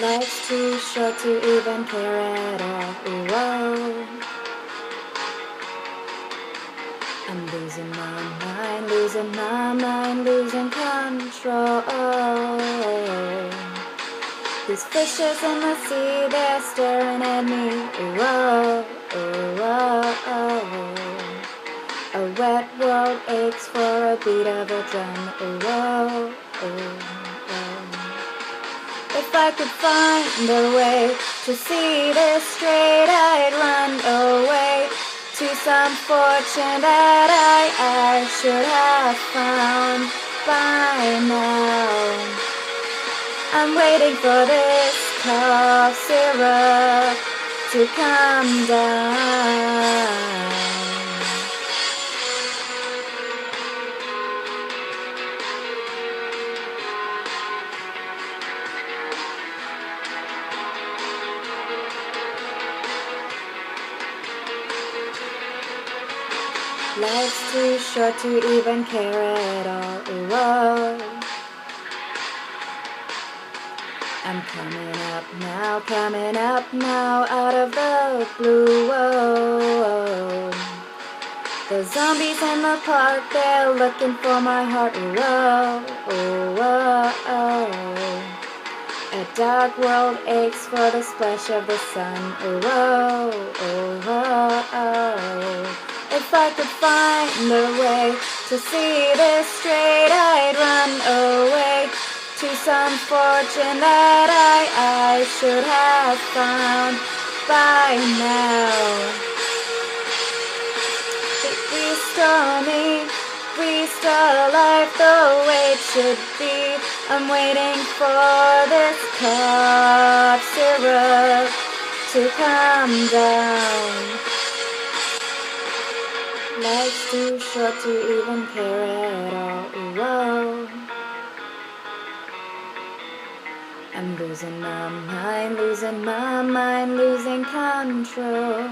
Life's too short to even care at all. Whoa. I'm losing my mind, losing my mind, losing control. These fishes in the sea, they're staring at me. Whoa, whoa, whoa. A wet world aches for a beat of a drum. Whoa, whoa. If I could find a way to see this straight, I'd run away to some fortune that I should have found by now. I'm waiting for this cough syrup to come down. Life's too short to even care at all. Whoa. I'm coming up now, out of the blue. Whoa. The zombies in the park, they're looking for my heart. Whoa, whoa, whoa. A dark world aches for the splash of the sun. Whoa, whoa, whoa. If I could find a way to see this straight, I'd run away to some fortune that I should have found by now. Restore me, restore life the way it should be. I'm waiting for this cough syrup to come down. Life's too short to even care at all. Whoa. I'm losing my mind, losing control.